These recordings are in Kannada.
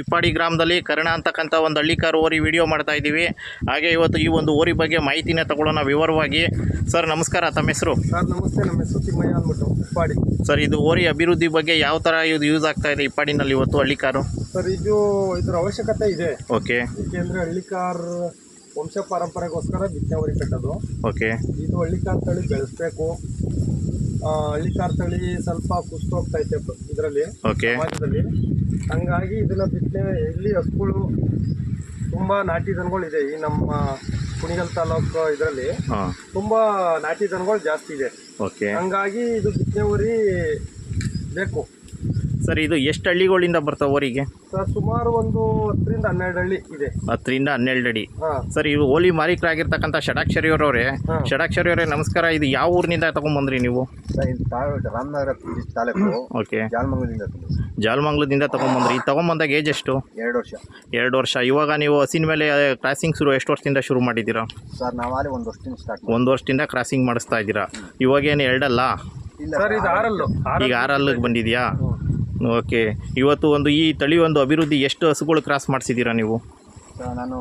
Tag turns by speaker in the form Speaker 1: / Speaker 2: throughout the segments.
Speaker 1: ಇಪ್ಪಾಡಿ ಗ್ರಾಮದಲ್ಲಿ ಕರ್ಣ ಅಂತಕ್ಕಂಥ ಒಂದು ಹಳ್ಳಿಕಾರು ಓರಿ ವಿಡಿಯೋ ಮಾಡ್ತಾ ಇದ್ದೀವಿ. ಹಾಗೆ ಇವತ್ತು ಈ ಒಂದು ಓರಿ ಬಗ್ಗೆ ಮಾಹಿತಿನ ತಗೊಳ್ಳೋಣ ವಿವರವಾಗಿ. ಸರ್ ನಮಸ್ಕಾರ, ತಮ್ಮ ಹೆಸರು?
Speaker 2: ಸರ್ ನಮಸ್ತೆ, ನಮ್ಮ ಹೆಸರು ತಿಮ್ಮಯ್ಯ ಅಂದ್ಬಿಟ್ಟು ಇಪ್ಪಾಡಿ.
Speaker 1: ಸರ್ ಇದು ಓರಿ ಅಭಿವೃದ್ಧಿ ಬಗ್ಗೆ ಯಾವ ಥರ ಇದು ಯೂಸ್ ಆಗ್ತಾ ಇದೆ ಇಪ್ಪಾಡಿನಲ್ಲಿ ಇವತ್ತು ಹಳ್ಳಿಕಾರು?
Speaker 2: ಸರ್ ಇದ್ರ ಅವಶ್ಯಕತೆ ಇದೆ.
Speaker 1: ಓಕೆ.
Speaker 2: ಏಕೆಂದರೆ ಹಳ್ಳಿಕಾರ್ ವಂಶ ಪರಂಪರೆಗೋಸ್ಕರ ಬಿತ್ತನೆ ಓರಿ ಕಟ್ಟೋದು.
Speaker 1: ಓಕೆ.
Speaker 2: ಇದು ಹಳ್ಳಿಕಾರ್ ತಳಿ ಬೆಳೆಸಬೇಕು. ಹಳ್ಳಿಕಾರ್ ತಳಿ ಸ್ವಲ್ಪ ಕುಸ್ತೋಗ್ತೈತೆ ಇದರಲ್ಲಿ,
Speaker 1: ಓಕೆ,
Speaker 2: ಸಮಾಜದಲ್ಲಿ. ಹಂಗಾಗಿ ಇದನ್ನ ಬಿತ್ತನೆ ಇಲ್ಲಿ ಹಸುಗಳು ತುಂಬ ನಾಟಿ ದನಗಳಿದೆ. ಈ ನಮ್ಮ ಕುಣಿಗಲ್ ತಾಲೂಕು ಇದರಲ್ಲಿ ತುಂಬ ನಾಟಿ ದನಗಳು ಜಾಸ್ತಿ ಇದೆ.
Speaker 1: ಓಕೆ.
Speaker 2: ಹಂಗಾಗಿ ಇದು ಬಿತ್ತನೆ ಓರಿ ಬೇಕು.
Speaker 1: ಸರ್ ಇದು ಎಷ್ಟು ಹಳ್ಳಿಗಳಿಂದ ಬರ್ತಾವೆ ಓರಿಗೆ?
Speaker 2: ಸರ್ ಸುಮಾರು ಒಂದು 10 ರಿಂದ 12 ಹಳ್ಳಿ ಇದೆ.
Speaker 1: 10 ರಿಂದ 12 ಅಡಿ. ಸರ್ ಇವು ಓಲಿ ಮಾಲೀಕರಾಗಿರ್ತಕ್ಕಂಥ ಷಡಾಕ್ಷರಿಯವರವರೇ, ಷಡಾಕ್ಷರಿಯವರೇ ನಮಸ್ಕಾರ. ಇದು ಯಾವ ಊರಿನಿಂದ ತಗೊಂಡ್ಬಂದ್ರಿ ನೀವು?
Speaker 2: ರಾಮನಗರ ತಾಲೂಕು.
Speaker 1: ಓಕೆ.
Speaker 2: ಜಾಲಮಂಗಲದಿಂದ
Speaker 1: ತಗೊಂಡ್ಬಂದ್ರಿ. ಈ ತಗೊಂಬಂದಾಗ ಏಜ್ ಎಷ್ಟು?
Speaker 2: 2 ವರ್ಷ.
Speaker 1: 2 ವರ್ಷ. ಇವಾಗ ನೀವು ಹಸಿನ ಮೇಲೆ ಕ್ರಾಸಿಂಗ್ ಎಷ್ಟು ವರ್ಷದಿಂದ ಶುರು ಮಾಡಿದ್ದೀರಾ?
Speaker 2: ಸರ್ ನಾವಾಗಲೇ 1 ವರ್ಷದಿಂದ ಸ್ಟಾರ್ಟ್.
Speaker 1: 1 ವರ್ಷದಿಂದ ಕ್ರಾಸಿಂಗ್ ಮಾಡಿಸ್ತಾ ಇದ್ದೀರಾ. ಇವಾಗೇನು 2 ಅಲ್ಲ?
Speaker 2: ಸರ್ ಇದು 6 ಅಲ್ಲು.
Speaker 1: ಈಗ 6 ಅಲ್ಲಿಗೆ ಬಂದಿದೆಯಾ? ಓಕೆ. ಇವತ್ತು ಒಂದು ಈ ತಳಿ ಒಂದು ಅಭಿವೃದ್ಧಿ ಎಷ್ಟು ಹಸುಗಳು ಕ್ರಾಸ್ ಮಾಡಿಸಿದ್ದೀರಾ ನೀವು?
Speaker 2: ನಾನು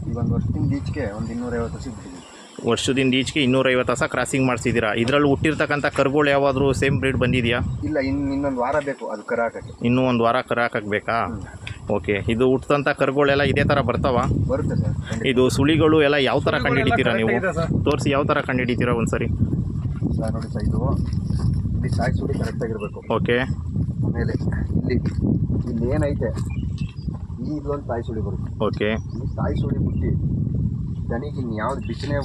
Speaker 2: ಈ 1 ವರ್ಷದಿಂದ ಈಚೆಗೆ ಒಂದು 250 ಹಸು ಬಿಟ್ಟಿದ್ದೀನಿ.
Speaker 1: ವರ್ಷದಿಂದ ಈಚೆಗೆ 250 ಹಸ ಕ್ರಾಸಿಂಗ್ ಮಾಡಿಸಿದ್ದೀರಾ. ಇದರಲ್ಲಿ ಹುಟ್ಟಿರ್ತಕ್ಕಂಥ ಕರುಗಳು ಯಾವಾದರೂ ಸೇಮ್ ಬ್ರೀಡ್ ಬಂದಿದೆಯಾ?
Speaker 2: ಇಲ್ಲ, ಇನ್ನೊಂದು ವಾರ ಬೇಕು ಅದು ಕರ ಹಾಕಕ್ಕೆ.
Speaker 1: ಇನ್ನೂ 1 ವಾರ ಕರ ಹಾಕಕ್ಕೆ ಬೇಕಾ? ಓಕೆ. ಇದು ಹುಟ್ಟಿದಂಥ ಕರುಗಳೆಲ್ಲ ಇದೇ ಥರ ಬರ್ತಾವ?
Speaker 2: ಬರುತ್ತೆ ಸರ್.
Speaker 1: ಇದು ಸುಳಿಗಳು ಎಲ್ಲ ಯಾವ ಥರ ಕಂಡುಹಿಡಿತೀರಾ ನೀವು? ತೋರಿಸಿ, ಯಾವ ಥರ ಕಂಡುಹಿಡಿತೀರಾ ಒಂದು ಸರಿ?
Speaker 2: ಸರ್ ನೋಡಿ ಸರ್, ಇಲ್ಲಿ ಸಾಯಿ ಸುಳಿ ಕರೆಕ್ಟಾಗಿರಬೇಕು.
Speaker 1: ಓಕೆ.
Speaker 2: ಆಮೇಲೆ ಇಲ್ಲಿ ಏನೈತೆ, ಇದೊಂದು ತಾಯಿ ಸುಳಿ ಬರುತ್ತೆ.
Speaker 1: ಓಕೆ.
Speaker 2: ಈ ತಾಯಿ ಸುಳಿ ಬಿಟ್ಟು ದನಿಗೆ ಇನ್ಯಾವ್ದು ಬಿತ್ತನೆ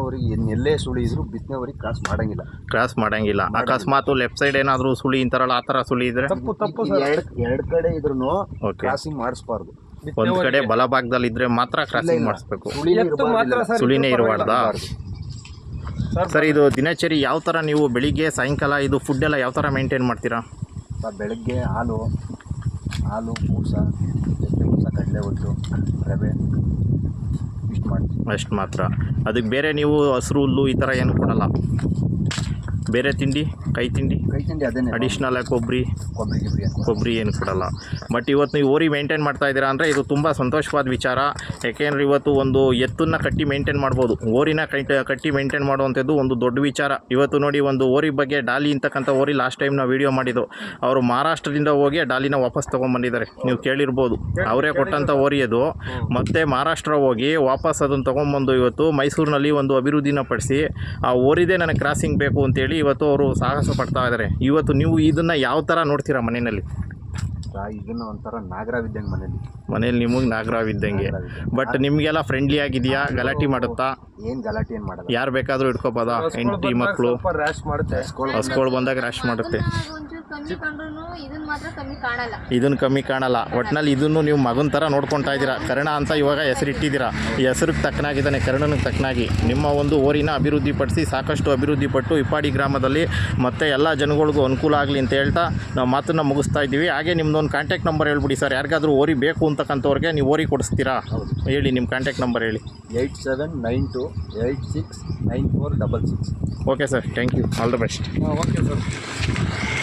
Speaker 2: ಊರಿಗೆ ಎಲ್ಲೇ ಸುಳಿ ಇದ್ರು ಬಿತ್ತನೆ ಊರಿಗೆ ಕ್ರಾಸ್ ಮಾಡಂಗಿಲ್ಲ.
Speaker 1: ಅಕಸ್ಮಾತ್ ಲೆಫ್ಟ್ ಸೈಡ್ ಏನಾದರೂ ಸುಳಿ ಇಂತಾರಲ್ಲ ಆ ಥರ ಸುಳಿ ಇದ್ರೆ
Speaker 2: ತಪ್ಪು. ಎರಡು ಕಡೆ ಇದ್ರೂ ಕ್ರಾಸಿಂಗ್ ಮಾಡಿಸ್ಬಾರ್ದು.
Speaker 1: ಒಂದು ಕಡೆ ಬಲಭಾಗದಲ್ಲಿ ಇದ್ರೆ ಮಾತ್ರ ಕ್ರಾಸಿಂಗ್ ಮಾಡಿಸ್ಬೇಕು. ಸುಳಿನೇ ಇರಬಾರ್ದಾ? ಸರ್ ಇದು ದಿನಚರಿ ಯಾವ ಥರ ನೀವು ಬೆಳಿಗ್ಗೆ ಸಾಯಂಕಾಲ ಇದು ಫುಡ್ ಎಲ್ಲ ಯಾವ ಥರ ಮೇಂಟೈನ್ ಮಾಡ್ತೀರಾ?
Speaker 2: ಬೆಳಗ್ಗೆ ಹಾಲು, ಬೂಸ, ಕಡಲೆ ಒಟ್ಟು, ರವೆ ಇಷ್ಟು ಮಾಡ್ತೀವಿ.
Speaker 1: ಅಷ್ಟು ಮಾತ್ರ. ಅದಕ್ಕೆ ಬೇರೆ ನೀವು ಹಸಿರು ಹುಲ್ಲು ಈ ಥರ ಏನು ಕೊಡಲ್ಲ? ಬೇರೆ ತಿಂಡಿ, ಕೈ ತಿಂಡಿ
Speaker 2: ಅದೇನೆ
Speaker 1: ಅಡಿಷ್ನಲ್ ಕೊಬ್ಬರಿ ಏನು ಕೊಡಲ್ಲ. ಬಟ್ ಇವತ್ತು ನೀವು ಓರಿ ಮೇಂಟೈನ್ ಮಾಡ್ತಾ ಇದ್ದೀರಾ ಅಂದರೆ ಇದು ತುಂಬ ಸಂತೋಷವಾದ ವಿಚಾರ. ಯಾಕೆಂದರೆ ಇವತ್ತು ಒಂದು ಎತ್ತನ್ನು ಕಟ್ಟಿ ಮೇಂಟೈನ್ ಮಾಡ್ಬೋದು, ಓರಿನ ಕಟ್ಟಿ ಮೇಂಟೈನ್ ಮಾಡುವಂಥದ್ದು ಒಂದು ದೊಡ್ಡ ವಿಚಾರ. ಇವತ್ತು ನೋಡಿ, ಒಂದು ಓರಿ ಬಗ್ಗೆ ಡಾಲಿ ಅಂತಕ್ಕಂಥ ಓರಿ ಲಾಸ್ಟ್ ಟೈಮ್ ನಾವು ವೀಡಿಯೋ ಮಾಡಿದ್ದು, ಅವರು ಮಹಾರಾಷ್ಟ್ರದಿಂದ ಹೋಗಿ ಡಾಲಿನ ವಾಪಸ್ ತೊಗೊಂಬಂದಿದ್ದಾರೆ. ನೀವು ಕೇಳಿರ್ಬೋದು, ಅವರೇ ಕೊಟ್ಟಂಥ ಓರಿ ಅದು. ಮತ್ತು ಮಹಾರಾಷ್ಟ್ರ ಹೋಗಿ ವಾಪಸ್ ಅದನ್ನು ತೊಗೊಂಬಂದು ಇವತ್ತು ಮೈಸೂರಿನಲ್ಲಿ ಒಂದು ಅಭಿವೃದ್ಧಿನ ಪಡಿಸಿ ಆ ಓರಿದೇ ನನಗೆ ಕ್ರಾಸಿಂಗ್ ಬೇಕು ಅಂತೇಳಿ ಇವತ್ತು ಅವರು ಸಾಹಸ ಪಡ್ತಾ ಇದ್ದಾರೆ. ಇವತ್ತು ನೀವು ಇದನ್ನು ಯಾವ ಥರ ನೋಡ್ತೀರಾ ಮನೆಯಲ್ಲಿ?
Speaker 2: ಇದನ್ನು ಒಂಥರ ನಾಗರಾವಿದ್ದಂಗೆ
Speaker 1: ಮನೇಲಿ ನಿಮಗೆ ನಾಗರಾವಿದ್ದಂಗೆ. ಬಟ್ ನಿಮಗೆಲ್ಲ ಫ್ರೆಂಡ್ಲಿ ಆಗಿದೆಯಾ? ಗಲಾಟೆ ಮಾಡುತ್ತಾ?
Speaker 2: ಏನು ಗಲಾಟೆ ಏನು ಮಾಡಲ್ಲ.
Speaker 1: ಯಾರು ಬೇಕಾದರೂ ಇಟ್ಕೋಬೋದಾ? ಹೆಂಡತಿ ಮಕ್ಕಳು ಹಸ್ಗಳು ಬಂದಾಗ ರ್ಯಾಶ್ ಮಾಡುತ್ತೆ. ಇದನ್ನು ಕಮ್ಮಿ ಕಾಣಲ್ಲ. ಒಟ್ಟಿನಲ್ಲಿ ಇದನ್ನು ನೀವು ಮಗನ ಥರ ನೋಡ್ಕೊತಾ ಇದ್ದೀರಾ. ಕರ್ಣ ಅಂತ ಇವಾಗ ಹೆಸರಿಟ್ಟಿದ್ದೀರಾ. ಈ ಹೆಸರಿಗೆ ತಕ್ಕನಾಗಿದ್ದಾನೆ, ಕರ್ಣನಿಗೆ ತಕ್ಕನಾಗಿ ನಿಮ್ಮ ಒಂದು ಓರಿನ ಅಭಿವೃದ್ಧಿಪಡಿಸಿ ಸಾಕಷ್ಟು ಅಭಿವೃದ್ಧಿಪಟ್ಟು ಇಪ್ಪಾಡಿ ಗ್ರಾಮದಲ್ಲಿ ಮತ್ತು ಎಲ್ಲ ಜನಗಳಿಗೂ ಅನುಕೂಲ ಆಗಲಿ ಅಂತ ಹೇಳ್ತಾ ನಾವು ಮಾತನ್ನು ಮುಗಿಸ್ತಾ ಇದ್ದೀವಿ. ಹಾಗೆ ನಿಮ್ಮದೊಂದು ಕಾಂಟ್ಯಾಕ್ಟ್ ನಂಬರ್ ಹೇಳ್ಬಿಡಿ ಸರ್. ಯಾರಿಗಾದರೂ ಓರಿ ಬೇಕು ಅಂತಕ್ಕಂಥವ್ರಿಗೆ ನೀವು ಓರಿ ಕೊಡಿಸ್ತೀರಾ? ಹೇಳಿ, ನಿಮ್ಮ ಕಾಂಟ್ಯಾಕ್ಟ್ ನಂಬರ್ ಹೇಳಿ.
Speaker 2: 8792869466.
Speaker 1: Okay sir, thank you, all the best.
Speaker 2: Okay sir.